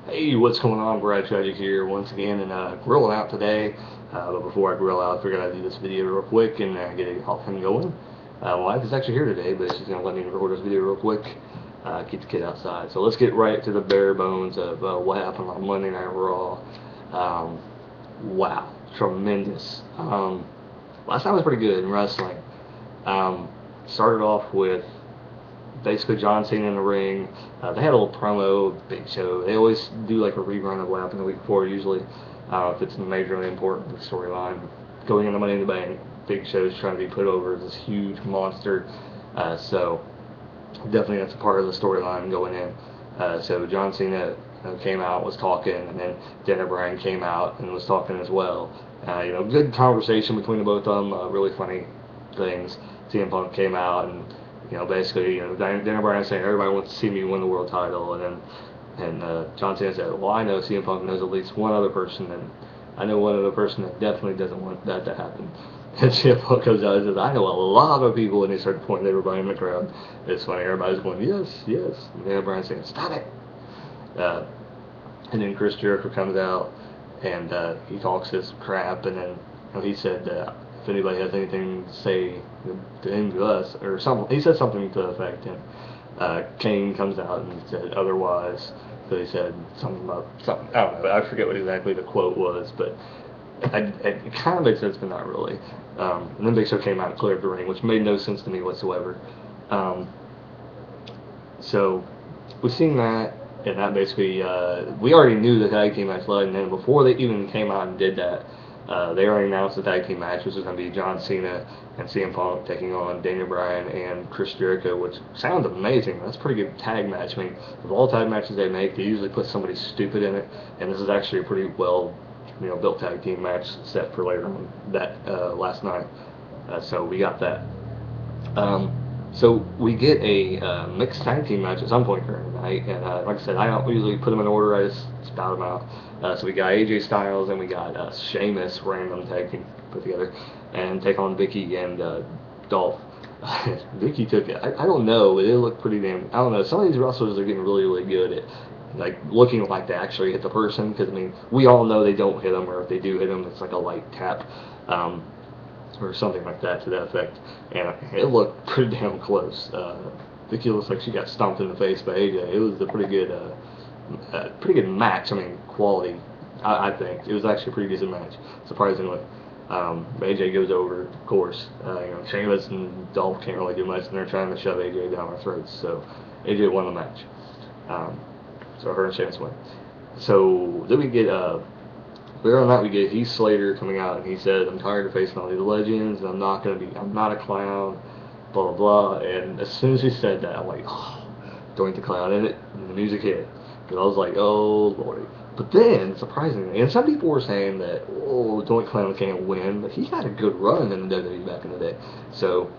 Hey, what's going on? Tragick here once again, and grilling out today. But before I grill out, I figured I'd do this video real quick and get it off and going. My wife is actually here today, but she's going to let me record this video real quick, keep the kid outside. So let's get right to the bare bones of what happened on Monday Night Raw. Wow, tremendous. Last night was pretty good in wrestling. Started off with basically John Cena in the ring. They had a little promo, Big Show. They always do like a rerun of what happened the week before usually, if it's majorly important to the storyline. Going into Money in the Bank, Big Show's trying to be put over as this huge monster. So definitely that's a part of the storyline going in. So John Cena came out, was talking, and then BRYAN came out and was talking as well. Good conversation between the both of them, really funny things. CM Punk came out and basically, BRYAN saying everybody wants to see me win the world title, and John Cena said, well, I know CM Punk knows at least one other person, and I know one other person that definitely doesn't want that to happen. And CM Punk comes out and says, I know a lot of people, and he started pointing at everybody in the crowd. It's funny, everybody's going, yes, yes, and BRYAN saying, stop it. And then Chris Jericho comes out, and he talks his crap, and then he said, if anybody has anything to say to him, to us, or something, he said something to the effect, and Kane comes out and said otherwise. So he said something about something, I don't know, I forget what exactly the quote was, but it kind of makes sense, but not really. And then Big Show came out and cleared the ring, which made no sense to me whatsoever. So we've seen that, and that basically, we already knew the tag team match led, and then before they even came out and did that, they already announced the tag team match, which was going to be John Cena and CM Punk taking on BRYAN and Chris Jericho, which sounds amazing. That's a pretty good tag match. I mean, of all tag matches they make, they usually put somebody stupid in it, and this is actually a pretty well, built tag team match set for later on that last night. So we got that. So we get a mixed tag team match at some point during the night, and like I said, I don't usually put them in order, I just spout them out. So we got AJ Styles and we got Sheamus, random tag team put together, and take on Vicky and Dolph. Vicky took it. I don't know, but it looked pretty damn, I don't know, some of these wrestlers are getting really, really good at like looking like they actually hit the person, because I mean, we all know they don't hit them, or if they do hit them, it's like a light tap. Or something like that to that effect, and it looked pretty damn close. Vicky looks like she got stomped in the face by AJ. It was a pretty good match. I mean, quality. I think it was actually a pretty decent match, surprisingly. AJ goes over, of course. Sheamus and Dolph can't really do much, and they're trying to shove AJ down our throats. So AJ won the match. So her and Sheamus win. So then we get later on that we get Heath Slater coming out, and he said, I'm tired of facing all these legends, and I'm not a clown, blah, blah, blah. And as soon as he said that, I'm like, oh, Doink the Clown in it, and the music hit. And I was like, oh, Lordy. But then, surprisingly, and some people were saying that, oh, Doink the Clown can't win, but he had a good run in the WWE back in the day. So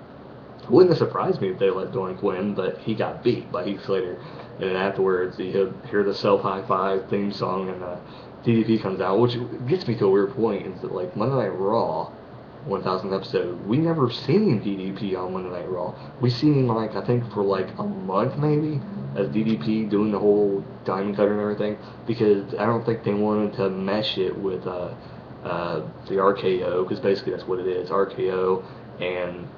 it wouldn't have surprised me if they let Doink win, but he got beat by Heath Slater. And then afterwards, you hear the Self High Five theme song, and DDP comes out, which gets me to a weird point, is that like Monday Night Raw, 1000th episode, we never seen DDP on Monday Night Raw. We seen him like, I think for like a month maybe, as DDP doing the whole diamond cutter and everything, because I don't think they wanted to mesh it with the RKO, because basically that's what it is, RKO and,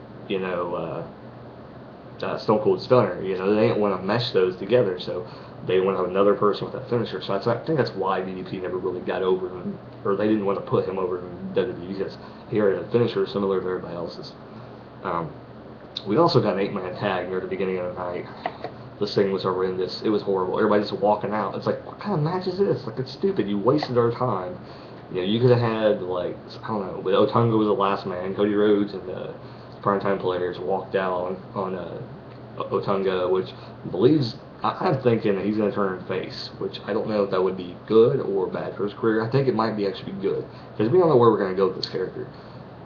Stone Cold Stunner. They didn't want to mesh those together, so they want to have another person with that finisher. So I think that's why DDP never really got over, or they didn't want to put him over in WWE, because he already had a finisher similar to everybody else's. We also got an 8-man tag near the beginning of the night. This thing was horrendous. It was horrible. Everybody just walking out. It's like, what kind of match is this? Like, it's stupid. You wasted our time. You could have had, like, I don't know, but Otunga was the last man. Cody Rhodes and the primetime players walked out on Otunga, which believes, I'm thinking that he's going to turn face, which I don't know if that would be good or bad for his career. I think it might be actually good, because we don't know where we're going to go with this character.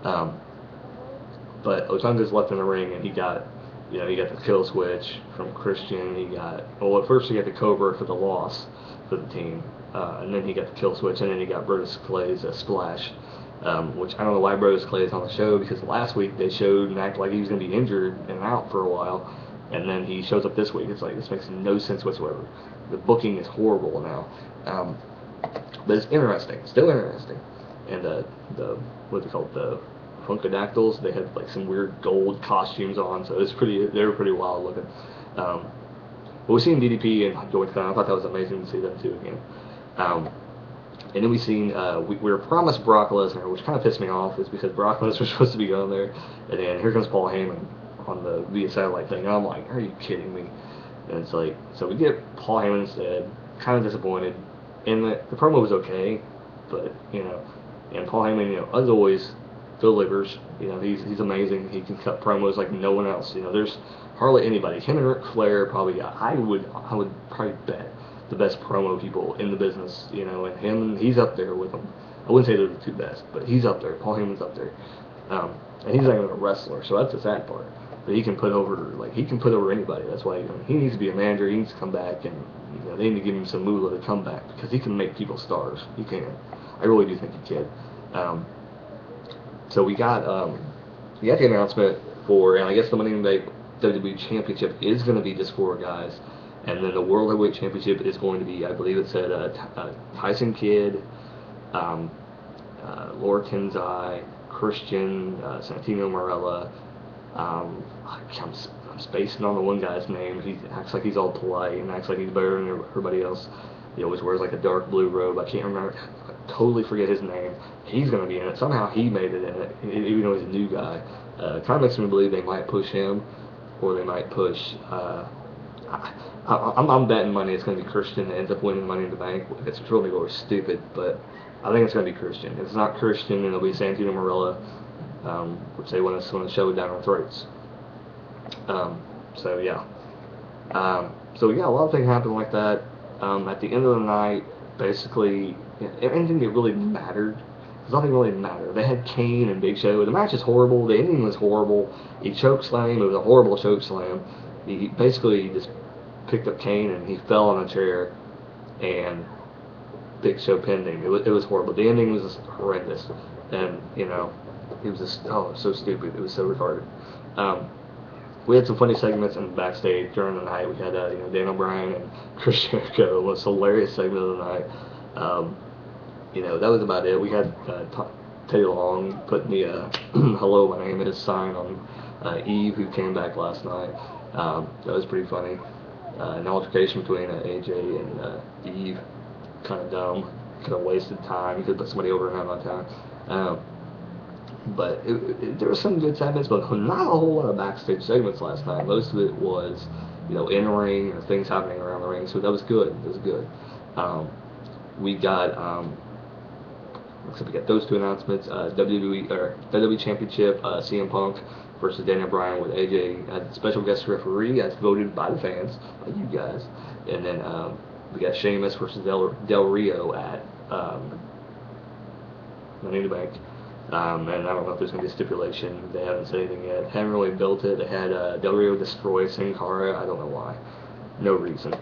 But Otunga's left in the ring, and he got the kill switch from Christian. At first he got the Cobra for the loss for the team, and then he got the kill switch, and then he got Brodus Clay's splash, which I don't know why Brodus Clay is on the show, because last week they showed and acted like he was going to be injured and out for a while. and then he shows up this week. It's like, this makes no sense whatsoever. The booking is horrible now. But it's interesting, still interesting. And the what's it called, the Funkadactyls, they had like some weird gold costumes on, so they were pretty wild looking. But we've seen DDP and Joey Khan. I thought that was amazing to see them too again. And then we seen we were promised Brock Lesnar, which kind of pissed me off, is because Brock Lesnar was supposed to be going there, and then here comes Paul Heyman on the via satellite thing. And I'm like, are you kidding me? And it's like, so we get Paul Heyman instead. Kind of disappointed. And the promo was okay, but and Paul Heyman, as always, delivers. He's amazing. He can cut promos like no one else. There's hardly anybody. Him and Ric Flair probably, I would probably bet the best promo people in the business. And him, he's up there with them. I wouldn't say they're the two best, but he's up there. Paul Heyman's up there, and he's not even a wrestler, so that's the sad part. But he can put over anybody. That's why he needs to be a manager. He needs to come back, and they need to give him some moolah to come back, because he can make people stars. He can. I really do think he can. So we got the announcement for, and I guess the Money in the Bank WWE Championship is going to be just 4 guys, and then the World Heavyweight Championship is going to be, I believe it said, Tyson Kidd, Laura Tenzai, Christian, Santino Marella. I'm spacing on the one guy's name. He acts like he's all polite and acts like he's better than everybody else. He always wears like a dark blue robe. I can't remember. I totally forget his name. He's going to be in it. Somehow he made it in it, even though he's a new guy. Kind of makes me believe they might push him, or they might push. I'm betting money it's going to be Christian that ends up winning Money in the Bank. It's really going stupid, but I think it's going to be Christian. If it's not Christian, then it'll be Santino Marella, which they want to shove it down our throats. So yeah. So yeah, a lot of things happened like that. At the end of the night, basically, anything that really mattered. Nothing really mattered. They had Kane and Big Show. The match is horrible. The ending was horrible. He chokeslammed. It was a horrible chokeslam. He basically just picked up Kane and he fell on a chair, and Big Show pinned him. It was horrible. The ending was just horrendous, and it was just so stupid. It was so retarded. We had some funny segments in the backstage during the night. We had Daniel Bryan and Chris Jericho. It was a hilarious segment of the night. That was about it. We had Teddy Long putting the hello, my name is sign on Eve, who came back last night. That was pretty funny. An altercation between AJ and Eve, kind of dumb. Could have wasted time. You could put somebody over and have that time. But there were some good segments, but not a whole lot of backstage segments last night. Most of it was, in ring or things happening around the ring. So that was good. It was good. We got those 2 announcements. WWE Championship, CM Punk versus Daniel Bryan with AJ as special guest referee, as voted by the fans, by you guys. And then we got Sheamus versus Del Rio at Money in the Bank. And I don't know if there's going to be a stipulation. They haven't said anything yet. Haven't really built it. They had Del Rio destroy Sin Cara. I don't know why. No reason.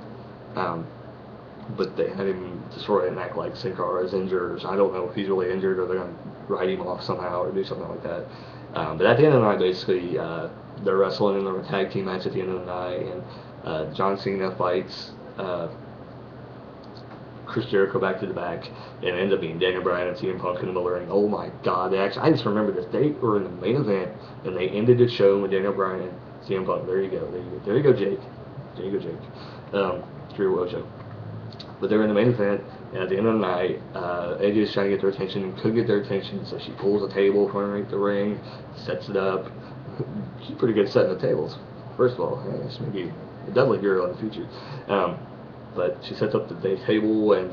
But they had him destroy it and act like Sin Cara is injured. I don't know if he's really injured or they're going to write him off somehow or do something like that. But at the end of the night, basically, they're wrestling in a tag team match at the end of the night. And John Cena fights Chris Jericho back to the back, and it ended up being Daniel Bryan and CM Punk in the middle ring. Oh my God! I just remember this. They were in the main event, and they ended the show with Daniel Bryan and CM Punk. There you go, Jake. Drew Ocho. But they were in the main event, and at the end of the night, AJ is trying to get their attention and could get their attention, so she pulls a table from underneath the ring, sets it up. She's pretty good at setting the tables. First of all, she's maybe a Dudley girl in the future. But she sets up the table and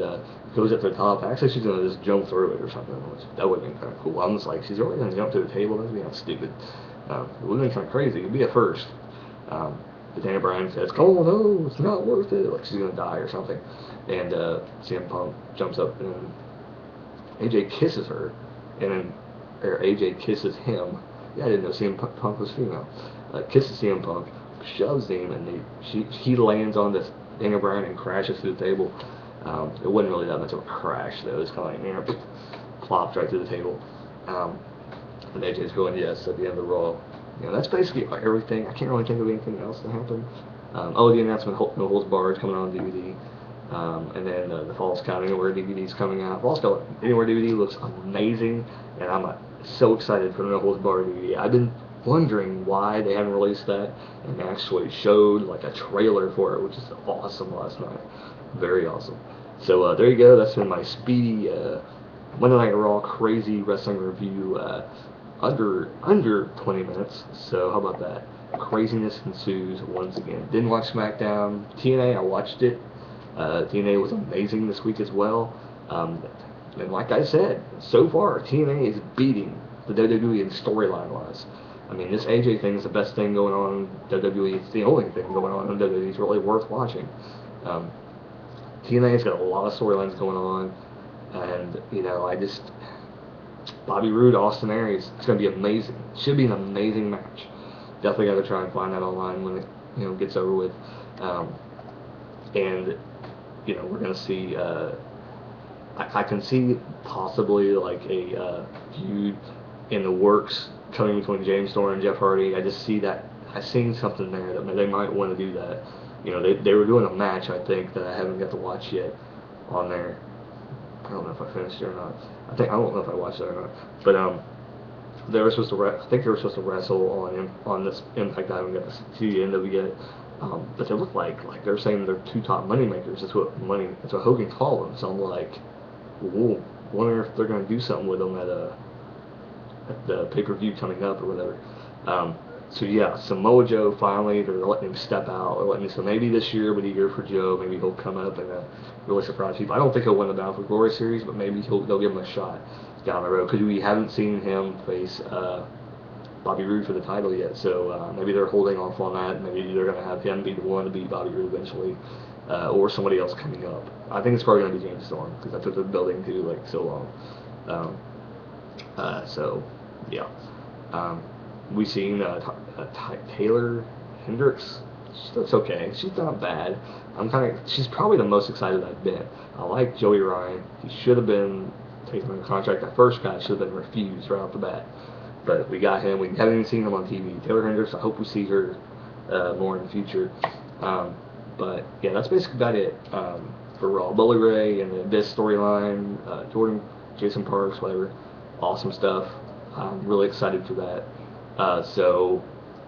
goes up to the top. Actually, she's going to just jump through it or something. That would have been kind of cool. I'm just like, she's really going to jump to the table? That'd be stupid. It would have been kind of crazy. It would be a first. But Daniel Bryan says, "Oh no, it's not worth it." Like she's going to die or something. And CM Punk jumps up and AJ kisses her. And then AJ kisses him. Yeah, I didn't know CM Punk was female. Kisses CM Punk, shoves him, and he lands on this Daniel Bryan and crashes through the table. It wasn't really that much of a crash, though. It was kind of like, plopped right through the table. And AJ's going, yes, at the end of the Raw. That's basically everything. I can't really think of anything else that happened. The announcement, No Holds Barred is coming on DVD. And then the Falls Count Anywhere DVD is coming out. Falls Count Anywhere DVD looks amazing, and I'm so excited for the No Holds Barred DVD. I've been wondering why they haven't released that, and they actually showed like a trailer for it, which is awesome last night. Very awesome. So there you go. That's been my speedy Monday Night Raw crazy wrestling review. Under 20 minutes. So how about that? Craziness ensues once again. Didn't watch SmackDown. TNA, I watched it. TNA was amazing this week as well. And like I said, so far TNA is beating the WWE in storyline wise. I mean, this AJ thing is the best thing going on in WWE. It's the only thing going on in WWE. It's really worth watching. TNA's got a lot of storylines going on, and Bobby Roode, Austin Aries, it's going to be amazing. Should be an amazing match. Definitely got to try and find that online when it gets over with. And we're going to see. I can see possibly like a feud in the works coming between James Storm and Jeff Hardy. I just see that. I've seen something there that they might want to do that. They were doing a match, I think, that I haven't got to watch yet on there. I don't know if I finished it or not. I don't know if I watched it or not. But they were supposed to. I think they were supposed to wrestle on this Impact. I haven't got to see the end of it yet. But they look like they're saying they're two top money makers. That's what Hogan called them. So I'm like, whoa, wonder if they're going to do something with them at the pay-per-view coming up or whatever. So yeah, Samoa Joe finally, they're letting him step out. So maybe this year would be a year for Joe. Maybe he'll come up and really surprise people. I don't think he'll win the Bound for Glory series, but maybe they'll give him a shot down the road, because we haven't seen him face Bobby Roode for the title yet. So maybe they're holding off on that. Maybe they're going to have him be the one to beat Bobby Roode eventually, or somebody else coming up. I think it's probably going to be James Storm, because that's what they're building to like so long. So yeah. We've seen Taylor Hendricks. That's okay. She's not bad. She's probably the most excited I've been. I like Joey Ryan. He should have been taken on a contract. That first guy should have been refused right off the bat. But we got him. We haven't even seen him on TV. Taylor Hendricks, I hope we see her more in the future. But yeah, that's basically about it for Raw. Bully Ray and this storyline, Jordan, Jason Parks, whatever. Awesome stuff. I'm really excited for that. So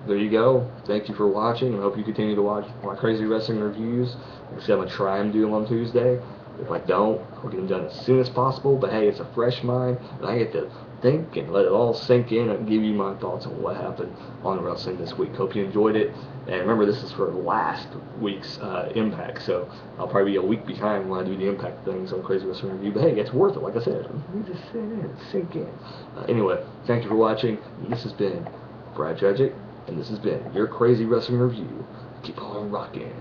there you go. Thank you for watching, and I hope you continue to watch my crazy wrestling reviews. Like I said, I'm going to try and do them on Tuesday. If I don't, I'll get them done as soon as possible. But hey, it's a fresh mind, and I get to think and let it all sink in and give you my thoughts on what happened on wrestling this week. Hope you enjoyed it. And remember, this is for last week's Impact, so I'll probably be a week behind when I do the Impact things on Crazy Wrestling Review. But hey, it's worth it. Like I said, you just sit in, sink in. Anyway, thank you for watching. This has been Tragick, and this has been your Crazy Wrestling Review. Keep on rocking.